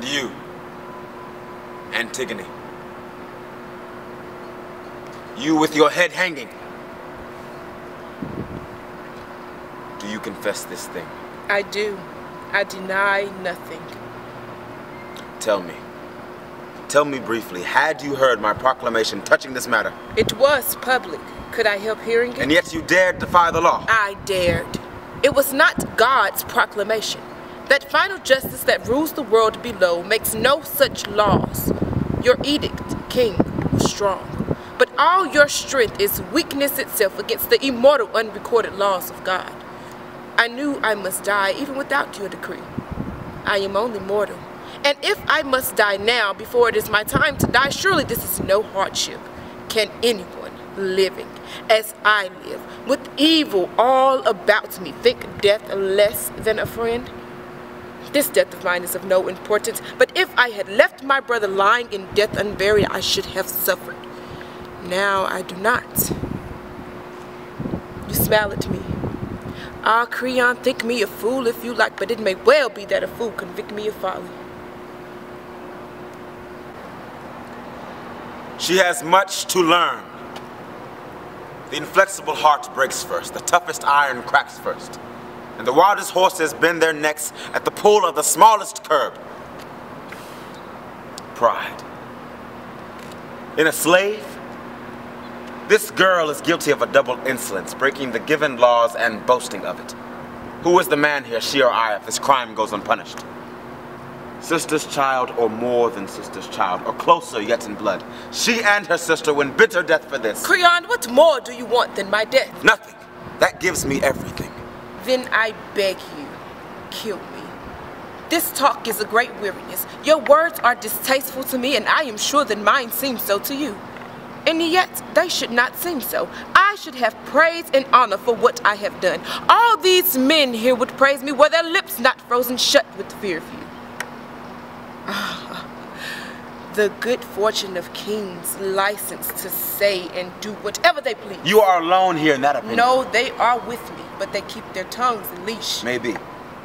And you, Antigone. You with your head hanging. Do you confess this thing? I do. I deny nothing. Tell me. Tell me briefly, had you heard my proclamation touching this matter? It was public. Could I help hearing it? And yet you dared defy the law. I dared. It was not God's proclamation. That final justice that rules the world below makes no such laws. Your edict, King, was strong. But all your strength is weakness itself against the immortal, unrecorded laws of God. I knew I must die even without your decree. I am only mortal. And if I must die now before it is my time to die, surely this is no hardship. Can anyone living as I live, with evil all about me, think death less than a friend? This death of mine is of no importance, but if I had left my brother lying in death unburied, I should have suffered. Now I do not. You smile at me. Ah, Creon, think me a fool if you like, but it may well be that a fool convict me of folly. She has much to learn. The inflexible heart breaks first, the toughest iron cracks first, and the wildest horses bend their necks at the pull of the smallest curb. Pride. In a slave, this girl is guilty of a double insolence, breaking the given laws and boasting of it. Who is the man here, she or I, if this crime goes unpunished? Sister's child, or more than sister's child, or closer yet in blood. She and her sister win bitter death for this. Creon, what more do you want than my death? Nothing. That gives me everything. Then I beg you, kill me. This talk is a great weariness. Your words are distasteful to me, and I am sure that mine seem so to you. And yet, they should not seem so. I should have praise and honor for what I have done. All these men here would praise me were their lips not frozen shut with fear of you. The good fortune of kings, licensed to say and do whatever they please. You are alone here in that opinion. No, they are with me, but they keep their tongues in leash. Maybe,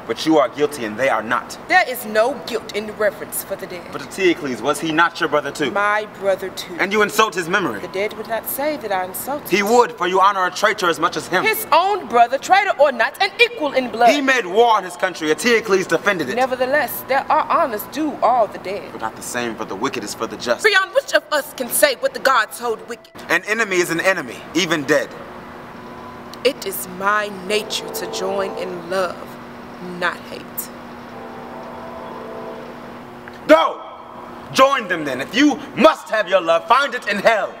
but you are guilty and they are not. There is no guilt in reverence for the dead. But Eteocles, was he not your brother too? My brother too. And you insult his memory. The dead would not say that I insult He would, for you honor a traitor as much as him. His own brother, traitor or not, an equal in blood. He made war on his country. Eteocles defended it. Nevertheless, there are honors due all the dead. But not the same for the wicked as for the just. Creon, which of us can say what the gods hold wicked? An enemy is an enemy, even dead. It is my nature to join in love, not hate. Go! Join them then. If you must have your love, find it in hell.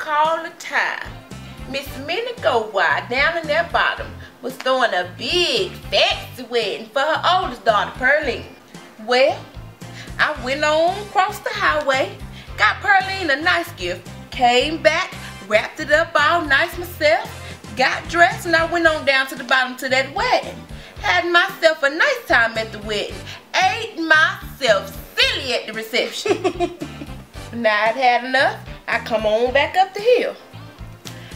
All the time, Miss Minnie Go Wild down in that bottom was throwing a big fancy wedding for her oldest daughter, Pearline. Well, I went on across the highway, got Pearline a nice gift, came back, wrapped it up all nice myself, got dressed, and I went on down to the bottom to that wedding. Had myself a nice time at the wedding, ate myself silly at the reception. Now I'd had enough. I come on back up the hill.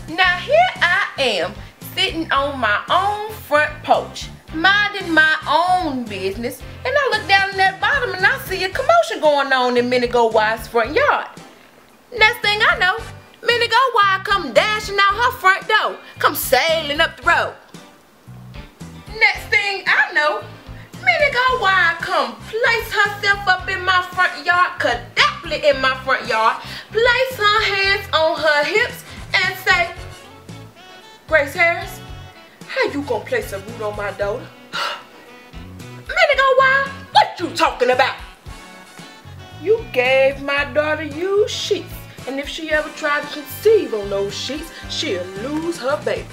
Now here I am, sitting on my own front porch, minding my own business, and I look down in that bottom and I see a commotion going on in Minnie Go Wild's front yard. Next thing I know, Minnie Go Wild come dashing out her front door, come sailing up the road. Next thing I know, Minnie Go Wild come place herself up in my front yard, cadaply in my front yard, place her hands on her hips and say, Grace Harris, how you gonna place a root on my daughter? Minnie Go Wild, what What you talking about? You gave my daughter used sheets, and if she ever tried to conceive on those sheets, she'll lose her baby.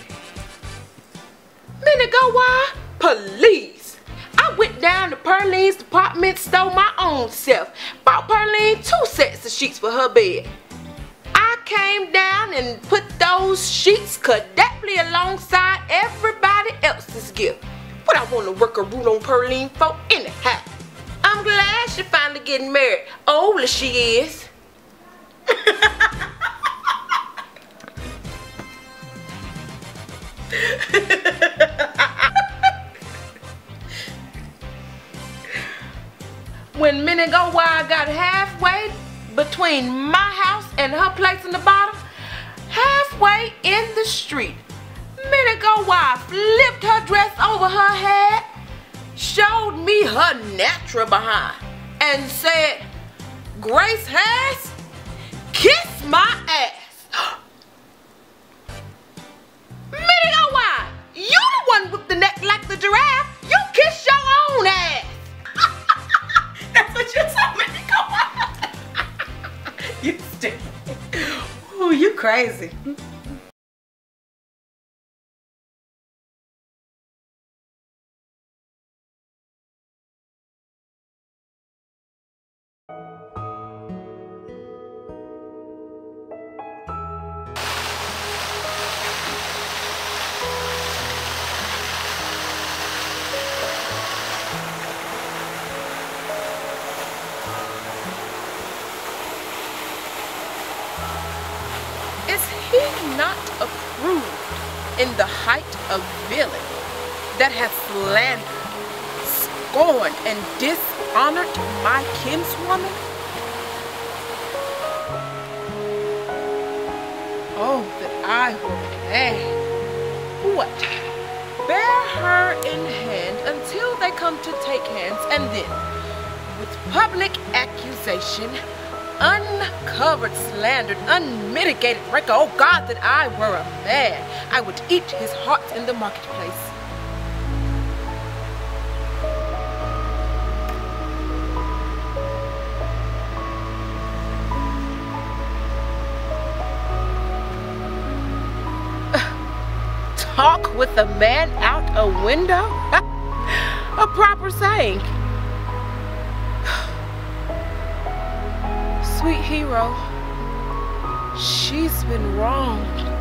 Minute go why? Police. I went down to Pearline's department store my own self. Bought Pearline 2 sets of sheets for her bed. I came down and put those sheets cadaptly alongside everybody else's gift. What I want to work a root on Pearline for anyhow? I'm glad she finally getting married, old as she is. When Minute go why I got halfway between my house and her place in the bottom, halfway in the street, Minute go why flipped her dress over her head, showed me her natural behind, and said, "Grace Harris, kiss my ass." Minute go why, you the one with the neck like the giraffe. You kiss your own ass. That's what you told me to go on. You stupid. Ooh, you crazy. Is he not approved in the height of villainy that has slandered, scorned, and dishonored my kinswoman? Oh, that I were mad. What? Bear her in hand until they come to take hands, and then, with public accusation, uncovered, slandered, unmitigated record. Oh God, that I were a man. I would eat his heart in the marketplace. Talk with a man out a window? A proper saying. Sweet hero, she's been wronged.